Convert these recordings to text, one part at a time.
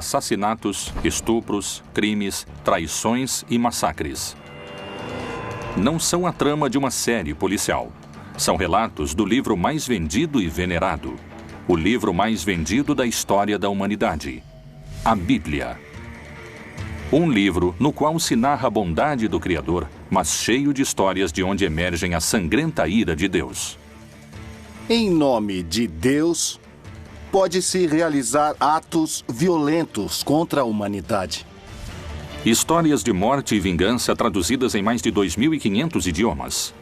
assassinatos, estupros, crimes, traições e massacres. Não são a trama de uma série policial. São relatos do livro mais vendido e venerado. O livro mais vendido da história da humanidade. A Bíblia. Um livro no qual se narra a bondade do Criador, mas cheio de histórias de onde emergem a sangrenta ira de Deus. Em nome de Deus, pode-se realizar atos violentos contra a humanidade. Histórias de morte e vingança traduzidas em mais de 2.500 idiomas.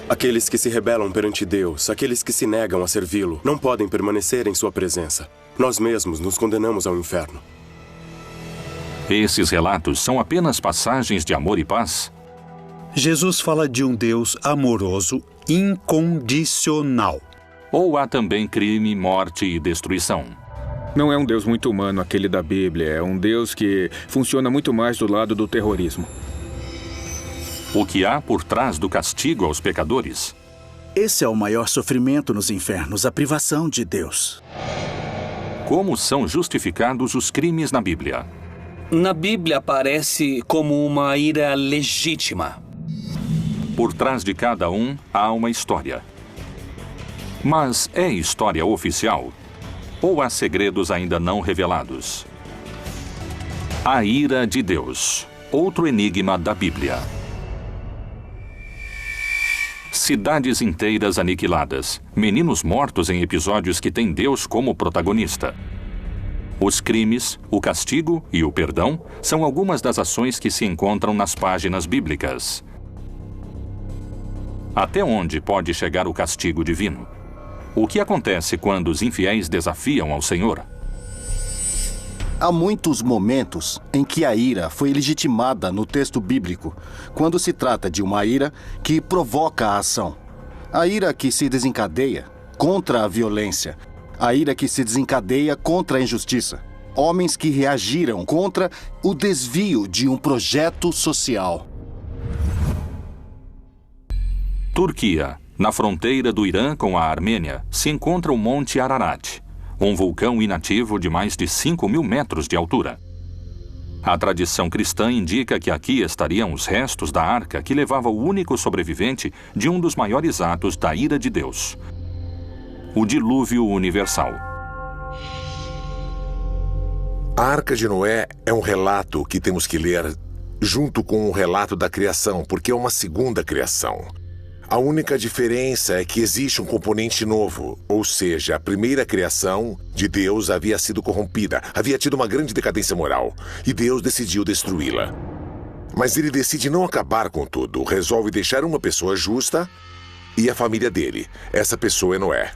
Aqueles que se rebelam perante Deus, aqueles que se negam a servi-lo, não podem permanecer em sua presença. Nós mesmos nos condenamos ao inferno. Esses relatos são apenas passagens de amor e paz? Jesus fala de um Deus amoroso, incondicional. Ou há também crime, morte e destruição? Não é um Deus muito humano aquele da Bíblia. É um Deus que funciona muito mais do lado do terrorismo. O que há por trás do castigo aos pecadores? Esse é o maior sofrimento nos infernos, a privação de Deus. Como são justificados os crimes na Bíblia? Na Bíblia aparece como uma ira legítima. Por trás de cada um há uma história. Mas é história oficial? Ou há segredos ainda não revelados? A ira de Deus. Outro enigma da Bíblia. Cidades inteiras aniquiladas. Meninos mortos em episódios que têm Deus como protagonista. Os crimes, o castigo e o perdão são algumas das ações que se encontram nas páginas bíblicas. Até onde pode chegar o castigo divino? O que acontece quando os infiéis desafiam ao Senhor? Há muitos momentos em que a ira foi legitimada no texto bíblico, quando se trata de uma ira que provoca a ação. A ira que se desencadeia contra a violência. A ira que se desencadeia contra a injustiça. Homens que reagiram contra o desvio de um projeto social. Turquia. Na fronteira do Irã com a Armênia, se encontra o Monte Ararat, um vulcão inativo de mais de 5.000 metros de altura. A tradição cristã indica que aqui estariam os restos da arca que levava o único sobrevivente de um dos maiores atos da ira de Deus. O dilúvio universal. A Arca de Noé é um relato que temos que ler junto com o relato da criação, porque é uma segunda criação. A única diferença é que existe um componente novo, ou seja, a primeira criação de Deus havia sido corrompida, havia tido uma grande decadência moral, e Deus decidiu destruí-la. Mas ele decide não acabar com tudo, resolve deixar uma pessoa justa e a família dele. Essa pessoa é Noé.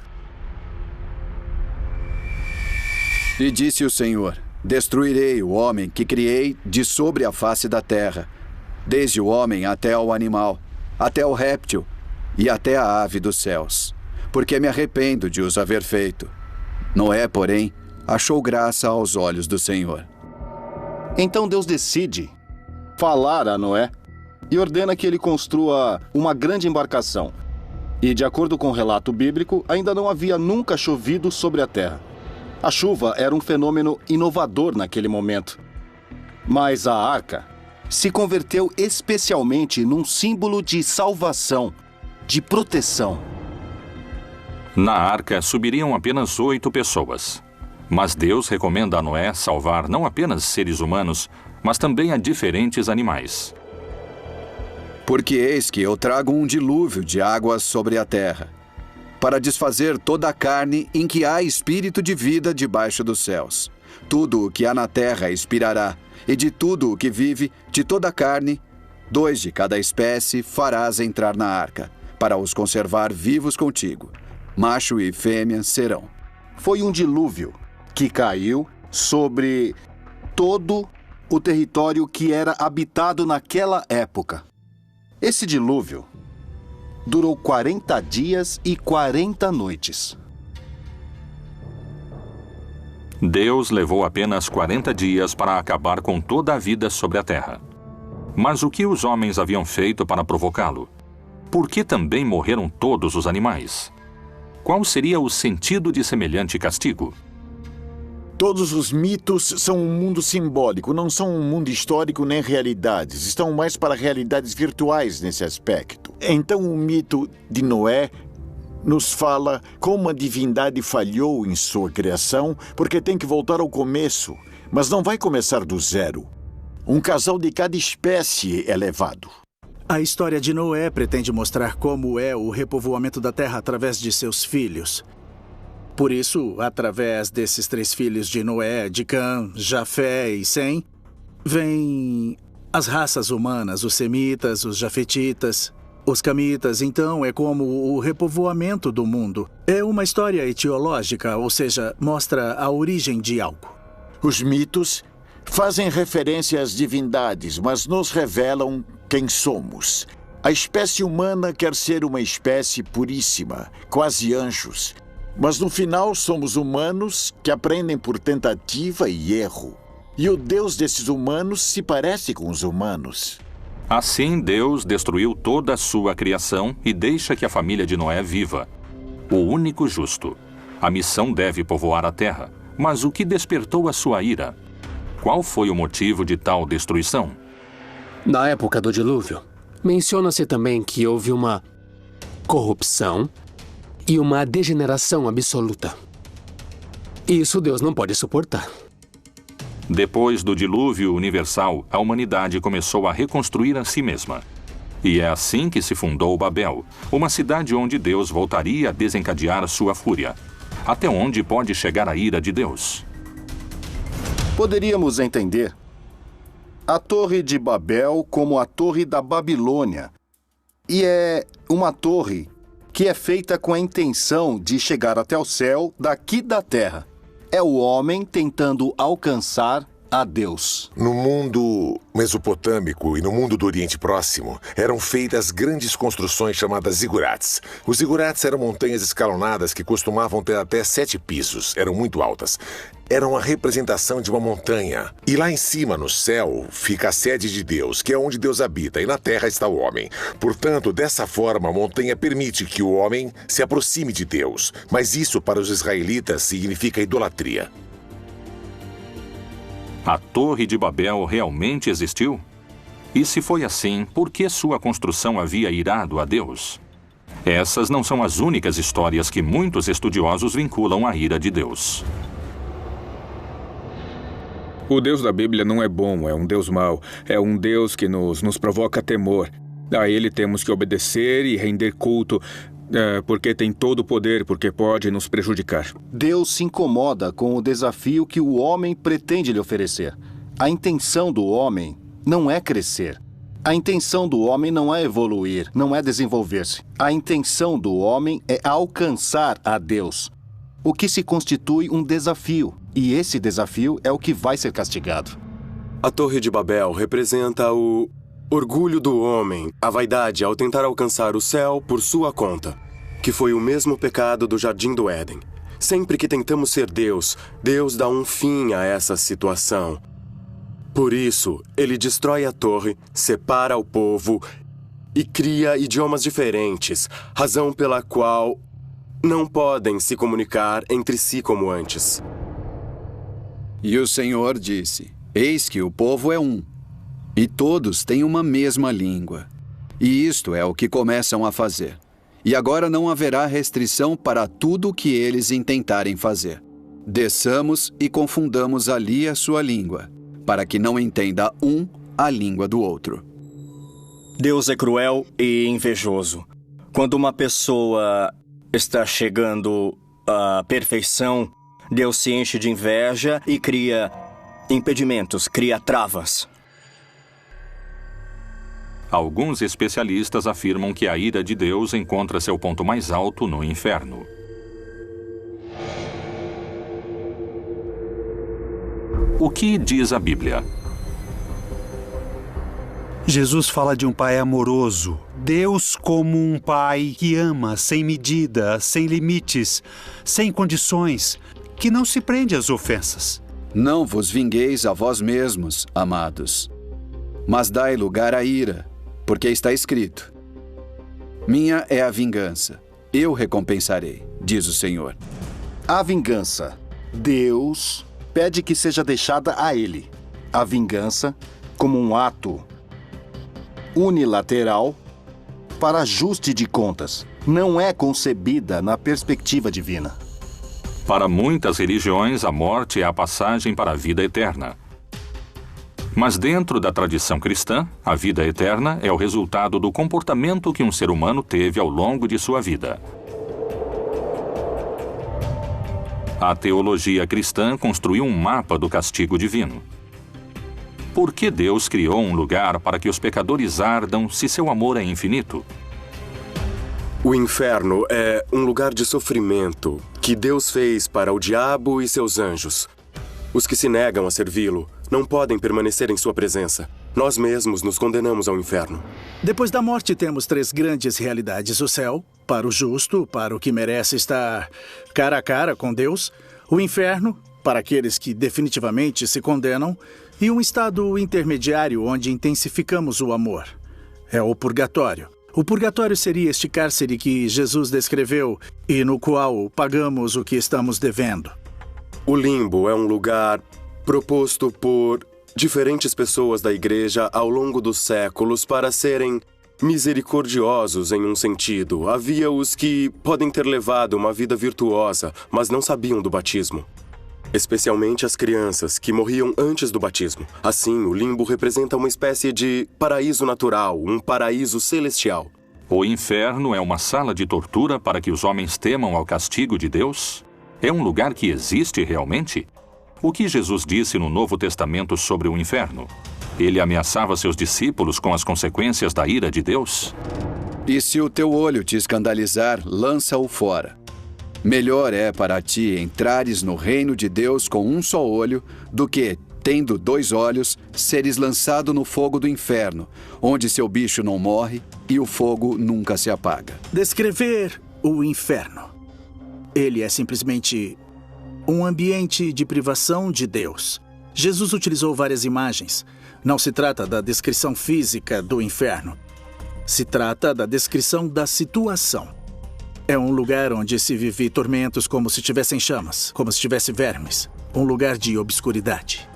E disse o Senhor: destruirei o homem que criei de sobre a face da terra, desde o homem até ao animal, até o réptil e até a ave dos céus, porque me arrependo de os haver feito. Noé, porém, achou graça aos olhos do Senhor. Então Deus decide falar a Noé e ordena que ele construa uma grande embarcação. E, de acordo com o relato bíblico, ainda não havia nunca chovido sobre a terra. A chuva era um fenômeno inovador naquele momento. Mas a arca se converteu especialmente num símbolo de salvação, de proteção. Na arca subiriam apenas 8 pessoas. Mas Deus recomenda a Noé salvar não apenas seres humanos, mas também a diferentes animais. Porque eis que eu trago um dilúvio de águas sobre a terra, para desfazer toda a carne em que há espírito de vida debaixo dos céus. Tudo o que há na terra expirará, e de tudo o que vive, de toda a carne, 2 de cada espécie farás entrar na arca, para os conservar vivos contigo. Macho e fêmea serão. Foi um dilúvio que caiu sobre todo o território que era habitado naquela época. Esse dilúvio durou 40 dias e 40 noites. Deus levou apenas 40 dias para acabar com toda a vida sobre a terra. Mas o que os homens haviam feito para provocá-lo? Por que também morreram todos os animais? Qual seria o sentido de semelhante castigo? Todos os mitos são um mundo simbólico, não são um mundo histórico nem realidades. Estão mais para realidades virtuais nesse aspecto. Então o mito de Noé nos fala como a divindade falhou em sua criação, porque tem que voltar ao começo, mas não vai começar do zero. Um casal de cada espécie é levado. A história de Noé pretende mostrar como é o repovoamento da terra através de seus filhos. Por isso, através desses 3 filhos de Noé, de Cã, Jafé e Sem, vêm as raças humanas, os semitas, os jafetitas, os camitas. Então, é como o repovoamento do mundo. É uma história etiológica, ou seja, mostra a origem de algo. Os mitos fazem referência às divindades, mas nos revelam quem somos. A espécie humana quer ser uma espécie puríssima, quase anjos. Mas no final somos humanos que aprendem por tentativa e erro. E o Deus desses humanos se parece com os humanos. Assim, Deus destruiu toda a sua criação e deixa que a família de Noé viva. O único justo. A missão deve povoar a terra. Mas o que despertou a sua ira? Qual foi o motivo de tal destruição? Na época do dilúvio, menciona-se também que houve uma corrupção e uma degeneração absoluta. Isso Deus não pode suportar. Depois do dilúvio universal, a humanidade começou a reconstruir a si mesma. E é assim que se fundou Babel, uma cidade onde Deus voltaria a desencadear sua fúria. Até onde pode chegar a ira de Deus? Poderíamos entender a Torre de Babel como a Torre da Babilônia. E é uma torre que é feita com a intenção de chegar até o céu daqui da terra. É o homem tentando alcançar a Deus. No mundo mesopotâmico e no mundo do Oriente Próximo, eram feitas grandes construções chamadas zigurates. Os zigurates eram montanhas escalonadas que costumavam ter até 7 pisos, eram muito altas. Eram a representação de uma montanha. E lá em cima, no céu, fica a sede de Deus, que é onde Deus habita, e na terra está o homem. Portanto, dessa forma, a montanha permite que o homem se aproxime de Deus. Mas isso, para os israelitas, significa idolatria. A Torre de Babel realmente existiu? E se foi assim, por que sua construção havia irado a Deus? Essas não são as únicas histórias que muitos estudiosos vinculam à ira de Deus. O Deus da Bíblia não é bom, é um Deus mau. É um Deus que nos provoca temor. A ele temos que obedecer e render culto, porque tem todo o poder, porque pode nos prejudicar. Deus se incomoda com o desafio que o homem pretende lhe oferecer. A intenção do homem não é crescer. A intenção do homem não é evoluir, não é desenvolver-se. A intenção do homem é alcançar a Deus, o que se constitui um desafio. E esse desafio é o que vai ser castigado. A Torre de Babel representa o orgulho do homem, a vaidade ao tentar alcançar o céu por sua conta, que foi o mesmo pecado do Jardim do Éden. Sempre que tentamos ser Deus, Deus dá um fim a essa situação. Por isso, ele destrói a torre, separa o povo e cria idiomas diferentes, razão pela qual não podem se comunicar entre si como antes. E o Senhor disse: Eis que o povo é um, e todos têm uma mesma língua. E isto é o que começam a fazer. E agora não haverá restrição para tudo o que eles intentarem fazer. Desçamos e confundamos ali a sua língua, para que não entenda um a língua do outro. Deus é cruel e invejoso. Quando uma pessoa está chegando à perfeição, Deus se enche de inveja e cria impedimentos, cria travas. Alguns especialistas afirmam que a ira de Deus encontra seu ponto mais alto no inferno. O que diz a Bíblia? Jesus fala de um pai amoroso. Deus como um pai que ama sem medida, sem limites, sem condições, que não se prende às ofensas. Não vos vingueis a vós mesmos, amados, mas dai lugar à ira, porque está escrito: Minha é a vingança, eu recompensarei, diz o Senhor. A vingança. Deus pede que seja deixada a ele a vingança como um ato unilateral para ajuste de contas. Não é concebida na perspectiva divina. Para muitas religiões, a morte é a passagem para a vida eterna. Mas dentro da tradição cristã, a vida eterna é o resultado do comportamento que um ser humano teve ao longo de sua vida. A teologia cristã construiu um mapa do castigo divino. Por que Deus criou um lugar para que os pecadores ardam se seu amor é infinito? O inferno é um lugar de sofrimento que Deus fez para o diabo e seus anjos. Os que se negam a servi-lo não podem permanecer em sua presença. Nós mesmos nos condenamos ao inferno. Depois da morte, temos 3 grandes realidades: o céu, para o justo, para o que merece estar cara a cara com Deus; o inferno, para aqueles que definitivamente se condenam; e um estado intermediário onde intensificamos o amor. É o purgatório. O purgatório seria este cárcere que Jesus descreveu e no qual pagamos o que estamos devendo. O limbo é um lugar proposto por diferentes pessoas da igreja ao longo dos séculos para serem misericordiosos em um sentido. Havia os que podem ter levado uma vida virtuosa, mas não sabiam do batismo. Especialmente as crianças, que morriam antes do batismo. Assim, o limbo representa uma espécie de paraíso natural, um paraíso celestial. O inferno é uma sala de tortura para que os homens temam ao castigo de Deus? É um lugar que existe realmente? O que Jesus disse no Novo Testamento sobre o inferno? Ele ameaçava seus discípulos com as consequências da ira de Deus? E se o teu olho te escandalizar, lança-o fora. Melhor é para ti entrares no reino de Deus com um só olho, do que, tendo 2 olhos, seres lançado no fogo do inferno, onde seu bicho não morre e o fogo nunca se apaga. Descrever o inferno. Ele é simplesmente um ambiente de privação de Deus. Jesus utilizou várias imagens. Não se trata da descrição física do inferno. Se trata da descrição da situação. É um lugar onde se vive tormentos como se tivessem chamas, como se tivesse vermes. Um lugar de obscuridade.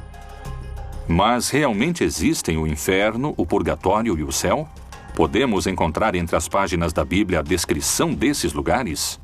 Mas realmente existem o inferno, o purgatório e o céu? Podemos encontrar entre as páginas da Bíblia a descrição desses lugares?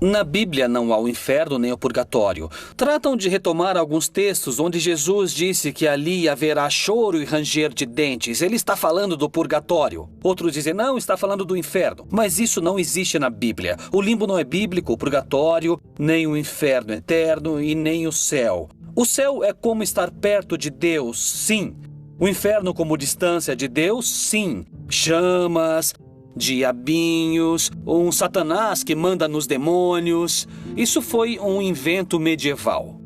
Na Bíblia não há o inferno nem o purgatório. Tratam de retomar alguns textos onde Jesus disse que ali haverá choro e ranger de dentes. Ele está falando do purgatório. Outros dizem, não, está falando do inferno. Mas isso não existe na Bíblia. O limbo não é bíblico, o purgatório, nem o inferno eterno e nem o céu. O céu é como estar perto de Deus, sim. O inferno como distância de Deus, sim. Chamas, diabinhos, um Satanás que manda nos demônios. Isso foi um invento medieval.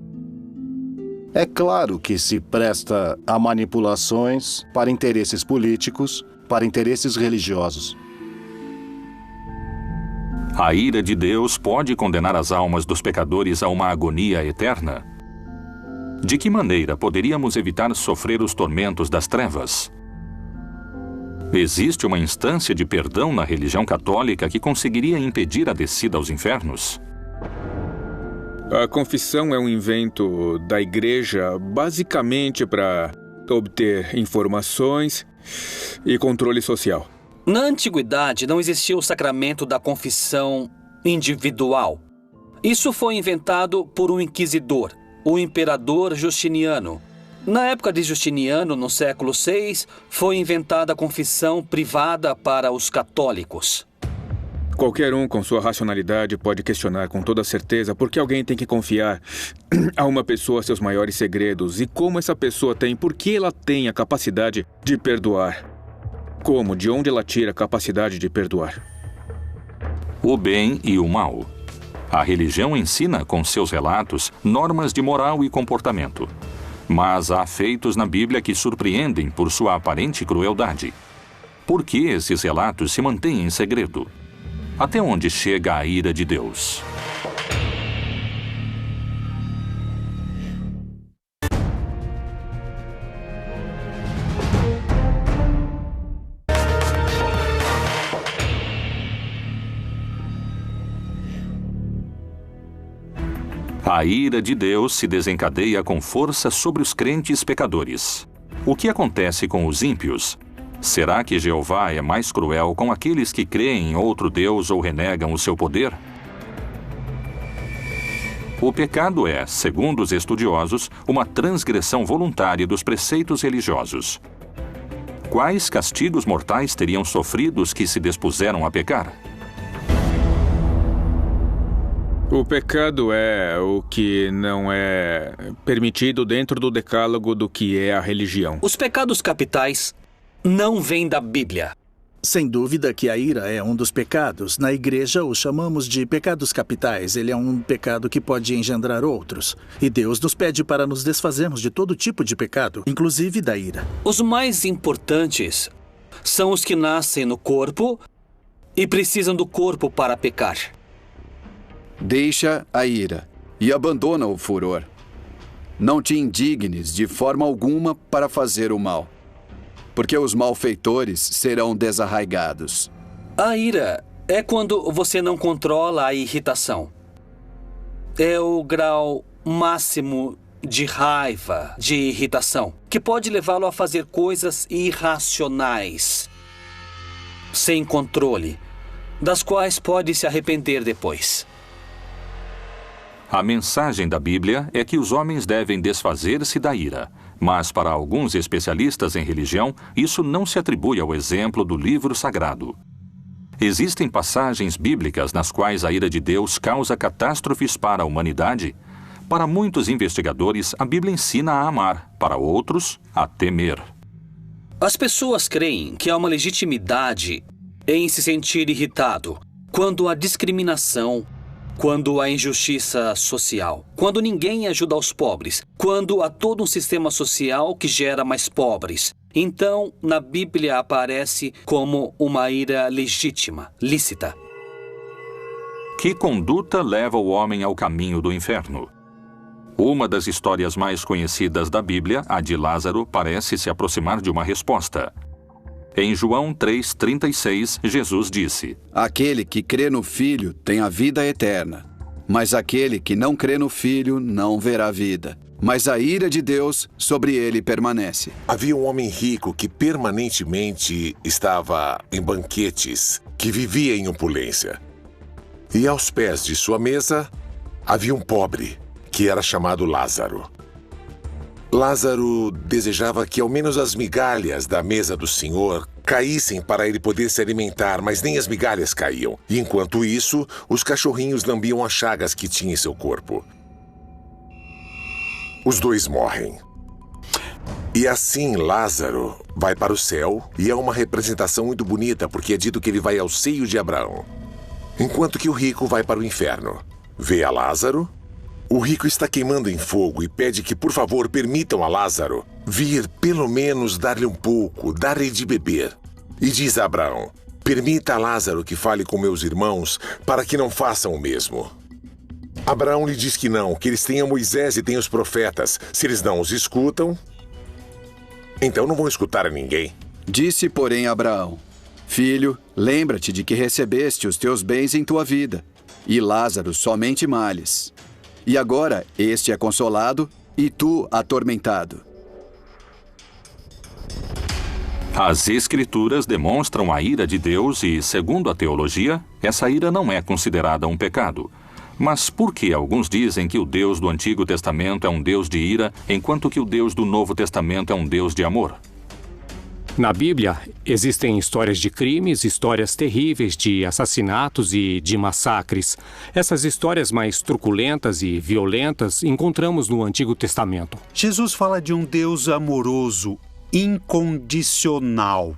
É claro que se presta a manipulações para interesses políticos, para interesses religiosos. A ira de Deus pode condenar as almas dos pecadores a uma agonia eterna? De que maneira poderíamos evitar sofrer os tormentos das trevas? Existe uma instância de perdão na religião católica que conseguiria impedir a descida aos infernos? A confissão é um invento da igreja basicamente para obter informações e controle social. Na antiguidade não existia o sacramento da confissão individual. Isso foi inventado por um inquisidor, o imperador Justiniano. Na época de Justiniano, no século VI, foi inventada a confissão privada para os católicos. Qualquer um com sua racionalidade pode questionar com toda certeza por que alguém tem que confiar a uma pessoa seus maiores segredos e como essa pessoa tem, por que ela tem a capacidade de perdoar. Como, de onde ela tira a capacidade de perdoar? O bem e o mal. A religião ensina, com seus relatos, normas de moral e comportamento. Mas há feitos na Bíblia que surpreendem por sua aparente crueldade. Por que esses relatos se mantêm em segredo? Até onde chega a ira de Deus? A ira de Deus se desencadeia com força sobre os crentes pecadores. O que acontece com os ímpios? Será que Jeová é mais cruel com aqueles que creem em outro Deus ou renegam o seu poder? O pecado é, segundo os estudiosos, uma transgressão voluntária dos preceitos religiosos. Quais castigos mortais teriam sofrido os que se dispuseram a pecar? O pecado é o que não é permitido dentro do decálogo do que é a religião. Os pecados capitais não vêm da Bíblia. Sem dúvida que a ira é um dos pecados. Na igreja o chamamos de pecados capitais. Ele é um pecado que pode engendrar outros. E Deus nos pede para nos desfazermos de todo tipo de pecado, inclusive da ira. Os mais importantes são os que nascem no corpo e precisam do corpo para pecar. Deixa a ira e abandona o furor. Não te indignes de forma alguma para fazer o mal, porque os malfeitores serão desarraigados. A ira é quando você não controla a irritação. É o grau máximo de raiva, de irritação, que pode levá-lo a fazer coisas irracionais, sem controle, das quais pode se arrepender depois. A mensagem da Bíblia é que os homens devem desfazer-se da ira. Mas, para alguns especialistas em religião, isso não se atribui ao exemplo do livro sagrado. Existem passagens bíblicas nas quais a ira de Deus causa catástrofes para a humanidade. Para muitos investigadores, a Bíblia ensina a amar, para outros, a temer. As pessoas creem que há uma legitimidade em se sentir irritado quando há discriminação, quando há injustiça social, quando ninguém ajuda os pobres, quando há todo um sistema social que gera mais pobres. Então, na Bíblia aparece como uma ira legítima, lícita. Que conduta leva o homem ao caminho do inferno? Uma das histórias mais conhecidas da Bíblia, a de Lázaro, parece se aproximar de uma resposta. Em João 3,36, Jesus disse: Aquele que crê no Filho tem a vida eterna, mas aquele que não crê no Filho não verá vida. Mas a ira de Deus sobre ele permanece. Havia um homem rico que permanentemente estava em banquetes, que vivia em opulência. E aos pés de sua mesa havia um pobre, que era chamado Lázaro. Lázaro desejava que ao menos as migalhas da mesa do Senhor caíssem para ele poder se alimentar, mas nem as migalhas caíam. E enquanto isso, os cachorrinhos lambiam as chagas que tinha em seu corpo. Os dois morrem. E assim Lázaro vai para o céu, e é uma representação muito bonita, porque é dito que ele vai ao seio de Abraão. Enquanto que o rico vai para o inferno. Vê a Lázaro. O rico está queimando em fogo e pede que, por favor, permitam a Lázaro vir pelo menos dar-lhe um pouco, dar-lhe de beber. E diz a Abraão: permita a Lázaro que fale com meus irmãos para que não façam o mesmo. Abraão lhe diz que não, que eles têm a Moisés e têm os profetas. Se eles não os escutam, então não vão escutar a ninguém. Disse, porém, Abraão: Filho, lembra-te de que recebeste os teus bens em tua vida, e Lázaro somente males. E agora este é consolado e tu atormentado. As Escrituras demonstram a ira de Deus e, segundo a teologia, essa ira não é considerada um pecado. Mas por que alguns dizem que o Deus do Antigo Testamento é um Deus de ira, enquanto que o Deus do Novo Testamento é um Deus de amor? Na Bíblia, existem histórias de crimes, histórias terríveis de assassinatos e de massacres. Essas histórias mais truculentas e violentas encontramos no Antigo Testamento. Jesus fala de um Deus amoroso, incondicional.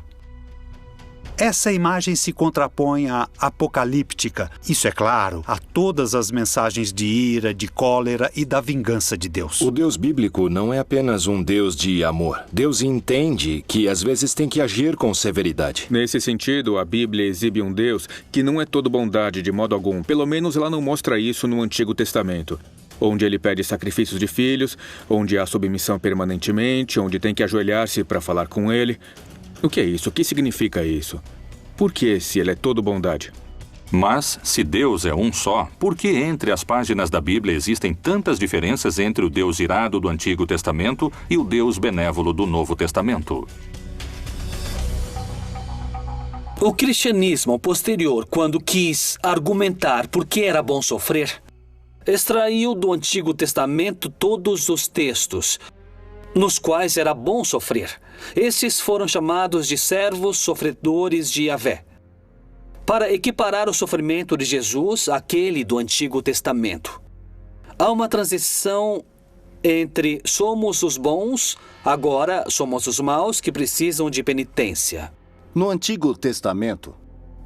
Essa imagem se contrapõe à apocalíptica, isso é claro, a todas as mensagens de ira, de cólera e da vingança de Deus. O Deus bíblico não é apenas um Deus de amor. Deus entende que às vezes tem que agir com severidade. Nesse sentido, a Bíblia exibe um Deus que não é todo bondade de modo algum. Pelo menos ela não mostra isso no Antigo Testamento, onde ele pede sacrifícios de filhos, onde há submissão permanentemente, onde tem que ajoelhar-se para falar com ele. O que é isso? O que significa isso? Por que, se ele é todo bondade? Mas, se Deus é um só, por que entre as páginas da Bíblia existem tantas diferenças entre o Deus irado do Antigo Testamento e o Deus benévolo do Novo Testamento? O cristianismo posterior, quando quis argumentar por que era bom sofrer, extraiu do Antigo Testamento todos os textos nos quais era bom sofrer. Esses foram chamados de servos sofredores de Yahvé, para equiparar o sofrimento de Jesus àquele do Antigo Testamento. Há uma transição entre somos os bons, agora somos os maus que precisam de penitência. No Antigo Testamento,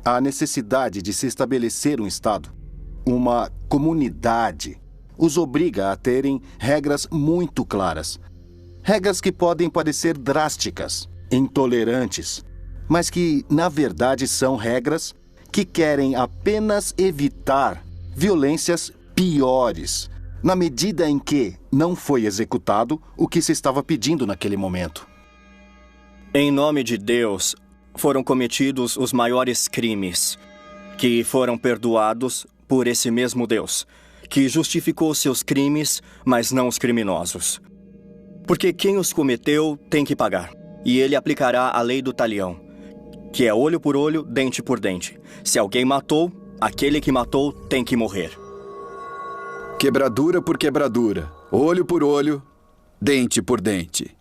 há a necessidade de se estabelecer um Estado. Uma comunidade os obriga a terem regras muito claras. Regras que podem parecer drásticas, intolerantes, mas que, na verdade, são regras que querem apenas evitar violências piores, na medida em que não foi executado o que se estava pedindo naquele momento. Em nome de Deus, foram cometidos os maiores crimes, que foram perdoados por esse mesmo Deus, que justificou seus crimes, mas não os criminosos. Porque quem os cometeu tem que pagar, e ele aplicará a lei do talião, que é olho por olho, dente por dente. Se alguém matou, aquele que matou tem que morrer. Quebradura por quebradura, olho por olho, dente por dente.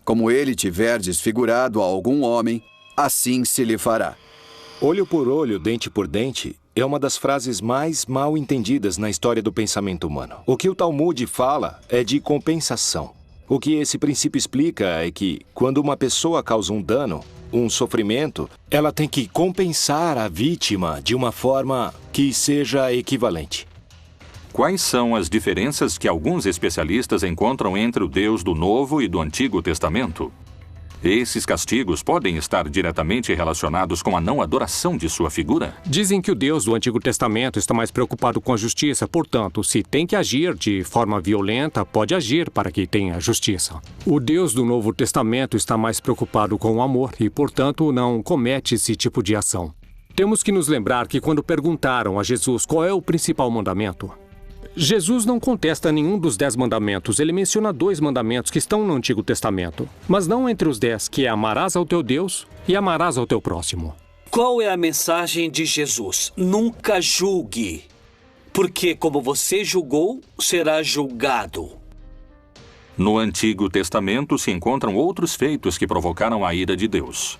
Como ele tiver desfigurado a algum homem, assim se lhe fará. Olho por olho, dente por dente é uma das frases mais mal entendidas na história do pensamento humano. O que o Talmud fala é de compensação. O que esse princípio explica é que, quando uma pessoa causa um dano, um sofrimento, ela tem que compensar a vítima de uma forma que seja equivalente. Quais são as diferenças que alguns especialistas encontram entre o Deus do Novo e do Antigo Testamento? Esses castigos podem estar diretamente relacionados com a não adoração de sua figura? Dizem que o Deus do Antigo Testamento está mais preocupado com a justiça, portanto, se tem que agir de forma violenta, pode agir para que tenha justiça. O Deus do Novo Testamento está mais preocupado com o amor e, portanto, não comete esse tipo de ação. Temos que nos lembrar que quando perguntaram a Jesus qual é o principal mandamento, Jesus não contesta nenhum dos 10 mandamentos. Ele menciona 2 mandamentos que estão no Antigo Testamento, mas não entre os 10, que é amarás ao teu Deus e amarás ao teu próximo. Qual é a mensagem de Jesus? Nunca julgue, porque como você julgou, será julgado. No Antigo Testamento se encontram outros feitos que provocaram a ira de Deus.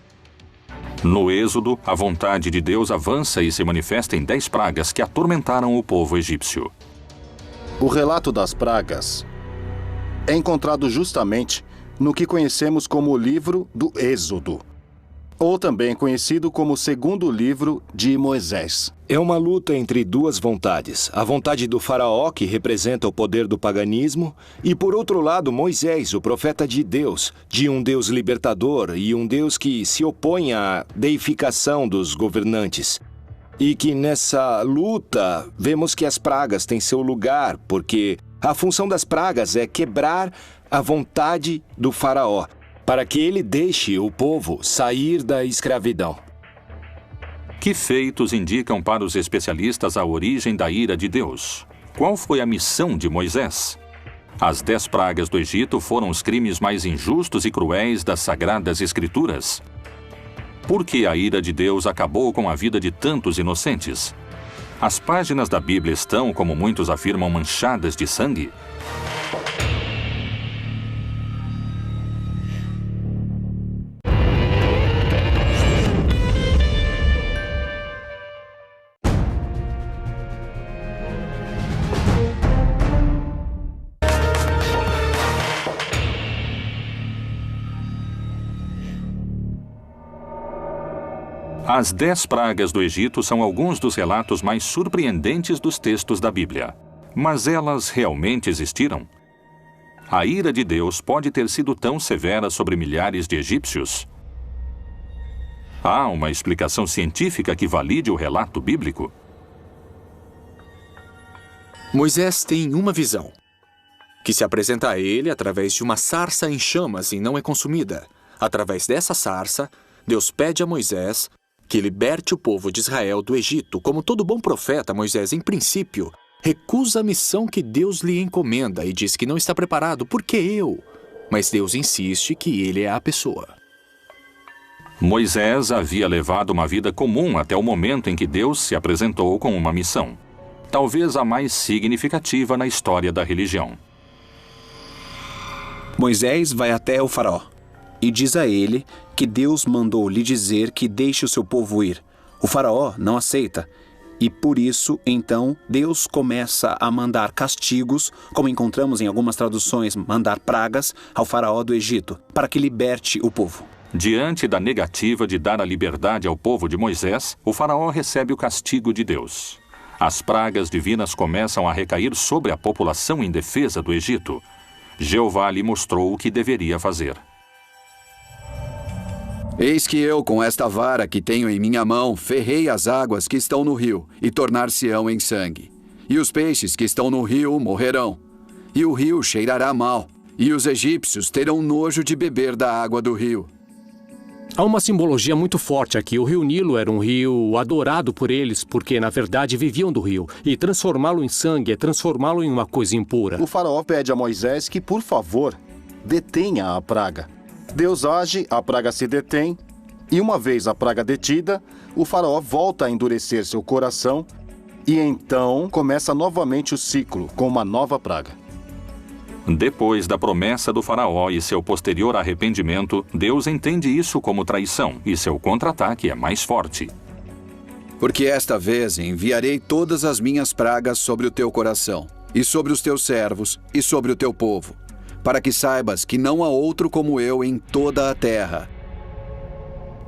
No Êxodo, a vontade de Deus avança e se manifesta em 10 pragas que atormentaram o povo egípcio. O relato das pragas é encontrado justamente no que conhecemos como o livro do Êxodo, ou também conhecido como o segundo livro de Moisés. É uma luta entre duas vontades. A vontade do faraó, que representa o poder do paganismo, e por outro lado Moisés, o profeta de Deus, de um Deus libertador e um Deus que se opõe à deificação dos governantes. E que nessa luta vemos que as pragas têm seu lugar, porque a função das pragas é quebrar a vontade do faraó, para que ele deixe o povo sair da escravidão. Que feitos indicam para os especialistas a origem da ira de Deus? Qual foi a missão de Moisés? As 10 pragas do Egito foram os crimes mais injustos e cruéis das Sagradas Escrituras. Por que a ira de Deus acabou com a vida de tantos inocentes? As páginas da Bíblia estão, como muitos afirmam, manchadas de sangue? As 10 pragas do Egito são alguns dos relatos mais surpreendentes dos textos da Bíblia. Mas elas realmente existiram? A ira de Deus pode ter sido tão severa sobre milhares de egípcios? Há uma explicação científica que valide o relato bíblico? Moisés tem uma visão, que se apresenta a ele através de uma sarça em chamas e não é consumida. Através dessa sarça, Deus pede a Moisés que liberte o povo de Israel do Egito. Como todo bom profeta, Moisés, em princípio, recusa a missão que Deus lhe encomenda e diz que não está preparado. Por que eu? Mas Deus insiste que ele é a pessoa. Moisés havia levado uma vida comum até o momento em que Deus se apresentou com uma missão, talvez a mais significativa na história da religião. Moisés vai até o faraó e diz a ele que Deus mandou lhe dizer que deixe o seu povo ir. O faraó não aceita e por isso, então, Deus começa a mandar castigos, como encontramos em algumas traduções, mandar pragas ao faraó do Egito, para que liberte o povo. Diante da negativa de dar a liberdade ao povo de Moisés, o faraó recebe o castigo de Deus. As pragas divinas começam a recair sobre a população indefesa do Egito. Jeová lhe mostrou o que deveria fazer. Eis que eu, com esta vara que tenho em minha mão, ferrei as águas que estão no rio, e tornar-se-ão em sangue. E os peixes que estão no rio morrerão. E o rio cheirará mal, e os egípcios terão nojo de beber da água do rio. Há uma simbologia muito forte aqui. O rio Nilo era um rio adorado por eles, porque na verdade viviam do rio. E transformá-lo em sangue é transformá-lo em uma coisa impura. O faraó pede a Moisés que, por favor, detenha a praga. Deus age, a praga se detém, e uma vez a praga detida, o faraó volta a endurecer seu coração, e então começa novamente o ciclo com uma nova praga. Depois da promessa do faraó e seu posterior arrependimento, Deus entende isso como traição e seu contra-ataque é mais forte. Porque esta vez enviarei todas as minhas pragas sobre o teu coração, e sobre os teus servos, e sobre o teu povo, para que saibas que não há outro como eu em toda a terra.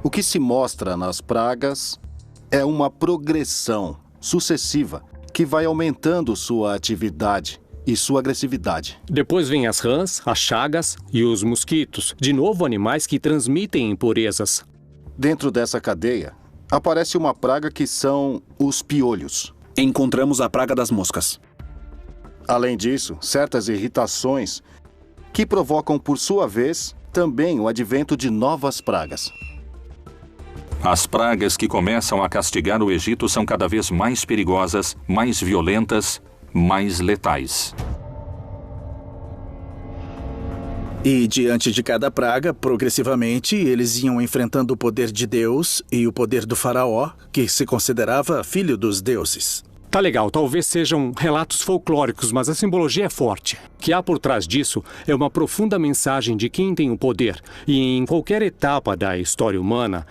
O que se mostra nas pragas é uma progressão sucessiva que vai aumentando sua atividade e sua agressividade. Depois vêm as rãs, as chagas e os mosquitos, de novo animais que transmitem impurezas. Dentro dessa cadeia, aparece uma praga que são os piolhos. Encontramos a praga das moscas. Além disso, certas irritações que provocam, por sua vez, também o advento de novas pragas. As pragas que começam a castigar o Egito são cada vez mais perigosas, mais violentas, mais letais. E diante de cada praga, progressivamente, eles iam enfrentando o poder de Deus e o poder do faraó, que se considerava filho dos deuses. Tá legal, talvez sejam relatos folclóricos, mas a simbologia é forte. O que há por trás disso é uma profunda mensagem de quem tem o poder. E em qualquer etapa da história humana,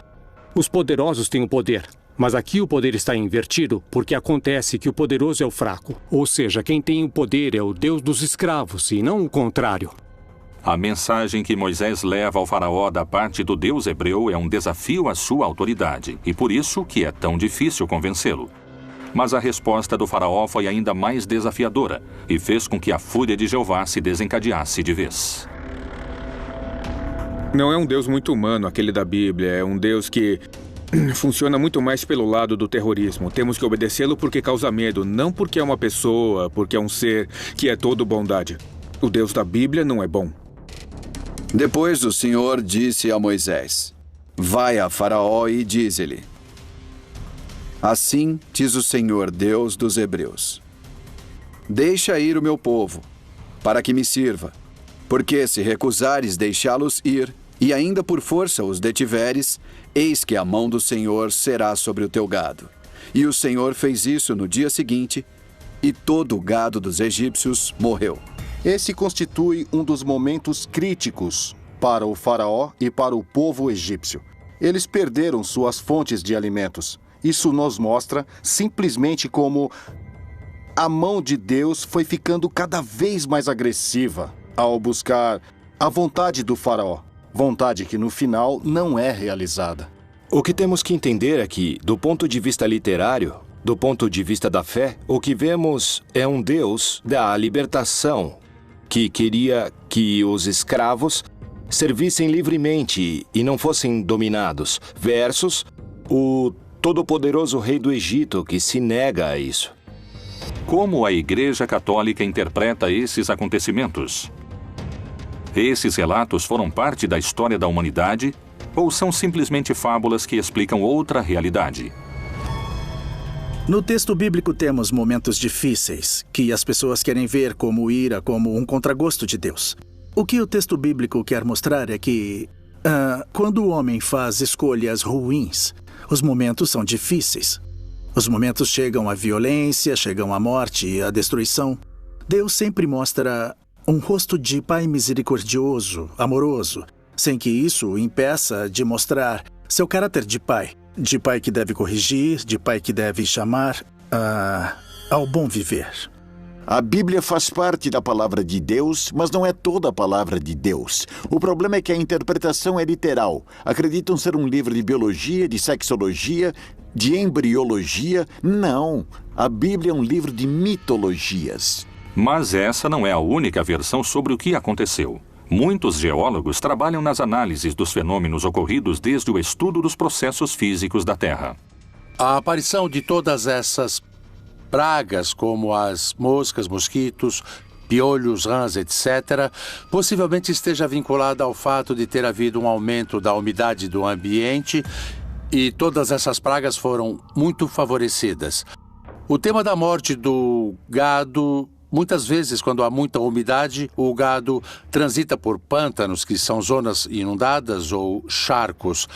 os poderosos têm o poder. Mas aqui o poder está invertido porque acontece que o poderoso é o fraco. Ou seja, quem tem o poder é o Deus dos escravos e não o contrário. A mensagem que Moisés leva ao faraó da parte do Deus hebreu é um desafio à sua autoridade. E por isso que é tão difícil convencê-lo. Mas a resposta do faraó foi ainda mais desafiadora e fez com que a fúria de Jeová se desencadeasse de vez. Não é um Deus muito humano aquele da Bíblia, é um Deus que funciona muito mais pelo lado do terrorismo. Temos que obedecê-lo porque causa medo, não porque é uma pessoa, porque é um ser que é todo bondade. O Deus da Bíblia não é bom. Depois o Senhor disse a Moisés: Vai a Faraó e diz-lhe: Assim diz o Senhor, Deus dos Hebreus: Deixa ir o meu povo, para que me sirva, porque se recusares deixá-los ir, e ainda por força os detiveres, eis que a mão do Senhor será sobre o teu gado. E o Senhor fez isso no dia seguinte, e todo o gado dos egípcios morreu. Esse constitui um dos momentos críticos para o faraó e para o povo egípcio. Eles perderam suas fontes de alimentos. Isso nos mostra simplesmente como a mão de Deus foi ficando cada vez mais agressiva ao buscar a vontade do faraó. Vontade que no final não é realizada. O que temos que entender é que, do ponto de vista literário, do ponto de vista da fé, o que vemos é um Deus da libertação que queria que os escravos servissem livremente e não fossem dominados, versus o todo-poderoso rei do Egito que se nega a isso. Como a Igreja Católica interpreta esses acontecimentos? Esses relatos foram parte da história da humanidade Ou são simplesmente fábulas que explicam outra realidade? No texto bíblico temos momentos difíceis, que as pessoas querem ver como ira, como um contragosto de Deus. O que o texto bíblico quer mostrar é que, quando o homem faz escolhas ruins, os momentos são difíceis. Os momentos chegam à violência, chegam à morte e à destruição. Deus sempre mostra um rosto de pai misericordioso, amoroso, sem que isso o impeça de mostrar seu caráter de pai que deve corrigir, de pai que deve chamar ao bom viver. A Bíblia faz parte da palavra de Deus, mas não é toda a palavra de Deus. O problema é que a interpretação é literal. Acreditam ser um livro de biologia, de sexologia, de embriologia. Não. A Bíblia é um livro de mitologias. Mas essa não é a única versão sobre o que aconteceu. Muitos geólogos trabalham nas análises dos fenômenos ocorridos desde o estudo dos processos físicos da Terra. A aparição de todas essas pragas, como as moscas, mosquitos, piolhos, rãs, etc., possivelmente esteja vinculada ao fato de ter havido um aumento da umidade do ambiente e todas essas pragas foram muito favorecidas. O tema da morte do gado, muitas vezes, quando há muita umidade, o gado transita por pântanos, que são zonas inundadas, ou charcos.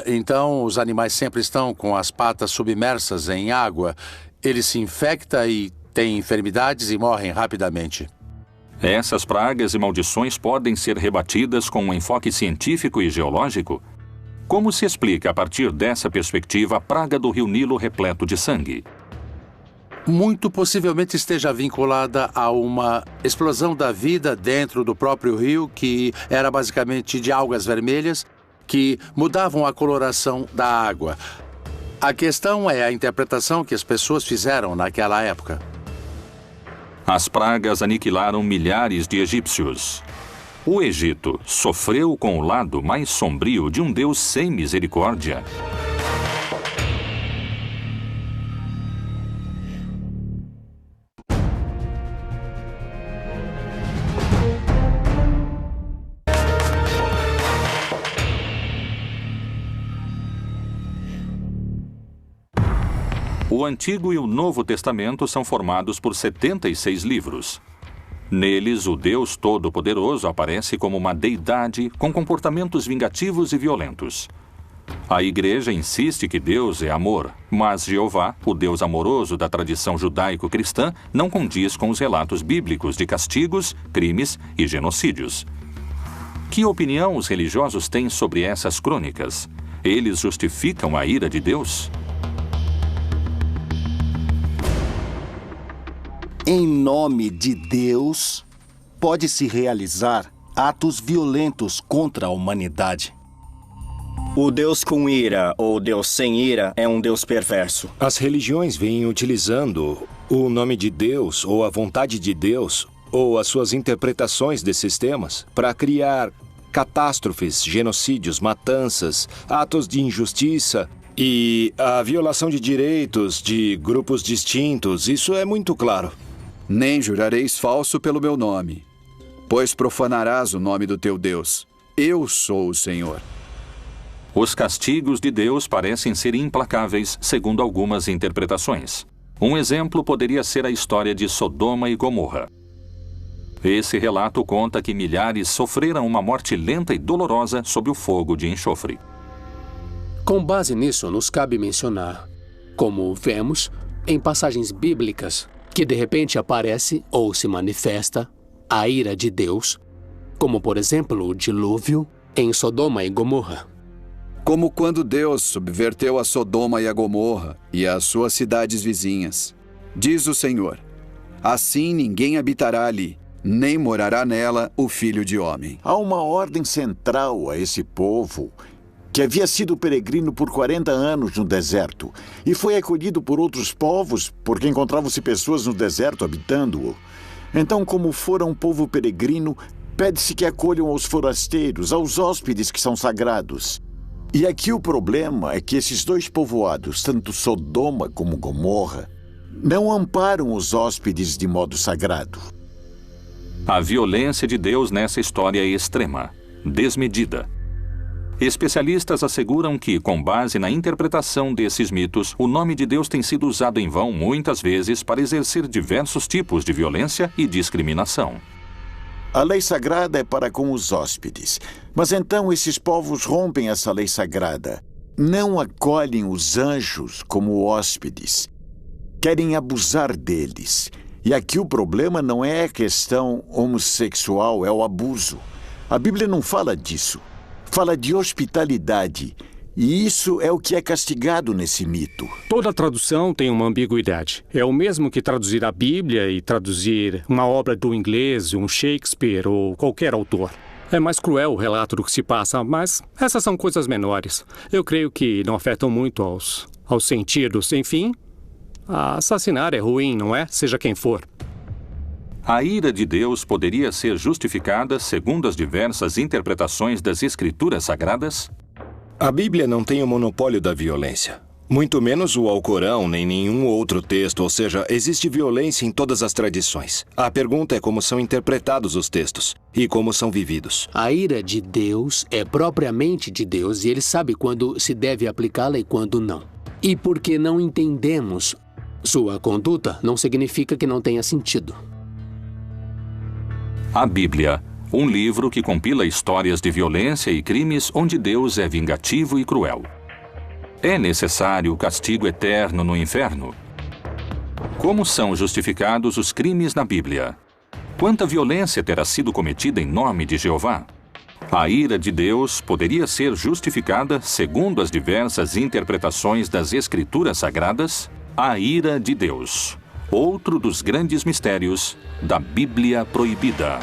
Então, os animais sempre estão com as patas submersas em água. Ele se infecta e tem enfermidades e morrem rapidamente. Essas pragas e maldições podem ser rebatidas com um enfoque científico e geológico? Como se explica, a partir dessa perspectiva, a praga do rio Nilo repleto de sangue? Muito possivelmente esteja vinculada a uma explosão da vida dentro do próprio rio, que era basicamente de algas vermelhas, que mudavam a coloração da água. A questão é a interpretação que as pessoas fizeram naquela época. As pragas aniquilaram milhares de egípcios. O Egito sofreu com o lado mais sombrio de um Deus sem misericórdia. O Antigo e o Novo Testamento são formados por 76 livros. Neles, o Deus Todo-Poderoso aparece como uma deidade com comportamentos vingativos e violentos. A Igreja insiste que Deus é amor, mas Jeová, o Deus amoroso da tradição judaico-cristã, não condiz com os relatos bíblicos de castigos, crimes e genocídios. Que opinião os religiosos têm sobre essas crônicas? Eles justificam a ira de Deus? Em nome de Deus, pode-se realizar atos violentos contra a humanidade. O Deus com ira ou Deus sem ira é um Deus perverso. As religiões vêm utilizando o nome de Deus ou a vontade de Deus ou as suas interpretações desses temas para criar catástrofes, genocídios, matanças, atos de injustiça e a violação de direitos de grupos distintos. Isso é muito claro. Nem jurareis falso pelo meu nome, pois profanarás o nome do teu Deus. Eu sou o Senhor. Os castigos de Deus parecem ser implacáveis, segundo algumas interpretações. Um exemplo poderia ser a história de Sodoma e Gomorra. Esse relato conta que milhares sofreram uma morte lenta e dolorosa sob o fogo de enxofre. Com base nisso, nos cabe mencionar, como vemos em passagens bíblicas, que de repente aparece ou se manifesta a ira de Deus, como por exemplo o dilúvio em Sodoma e Gomorra. Como quando Deus subverteu a Sodoma e a Gomorra e as suas cidades vizinhas. Diz o Senhor: assim ninguém habitará ali, nem morará nela o Filho de Homem. Há uma ordem central a esse povo que havia sido peregrino por 40 anos no deserto e foi acolhido por outros povos porque encontravam-se pessoas no deserto habitando-o. Então, como fora um povo peregrino, pede-se que acolham aos forasteiros, aos hóspedes que são sagrados. E aqui o problema é que esses dois povoados, tanto Sodoma como Gomorra, não amparam os hóspedes de modo sagrado. A violência de Deus nessa história é extrema, desmedida. Especialistas asseguram que, com base na interpretação desses mitos, o nome de Deus tem sido usado em vão muitas vezes para exercer diversos tipos de violência e discriminação. A lei sagrada é para com os hóspedes. Mas então esses povos rompem essa lei sagrada. Não acolhem os anjos como hóspedes. Querem abusar deles. E aqui o problema não é a questão homossexual, é o abuso. A Bíblia não fala disso. Fala de hospitalidade. E isso é o que é castigado nesse mito. Toda tradução tem uma ambiguidade. É o mesmo que traduzir a Bíblia e traduzir uma obra do inglês, um Shakespeare ou qualquer autor. É mais cruel o relato do que se passa, mas essas são coisas menores. Eu creio que não afetam muito aos sentidos. Enfim, assassinar é ruim, não é? Seja quem for. A ira de Deus poderia ser justificada segundo as diversas interpretações das Escrituras Sagradas? A Bíblia não tem o monopólio da violência. Muito menos o Alcorão, nem nenhum outro texto, ou seja, existe violência em todas as tradições. A pergunta é como são interpretados os textos e como são vividos. A ira de Deus é propriamente de Deus e ele sabe quando se deve aplicá-la e quando não. E porque não entendemos sua conduta, não significa que não tenha sentido. A Bíblia, um livro que compila histórias de violência e crimes onde Deus é vingativo e cruel. É necessário o castigo eterno no inferno? Como são justificados os crimes na Bíblia? Quanta violência terá sido cometida em nome de Jeová? A ira de Deus poderia ser justificada segundo as diversas interpretações das Escrituras Sagradas? A ira de Deus, outro dos grandes mistérios da Bíblia Proibida.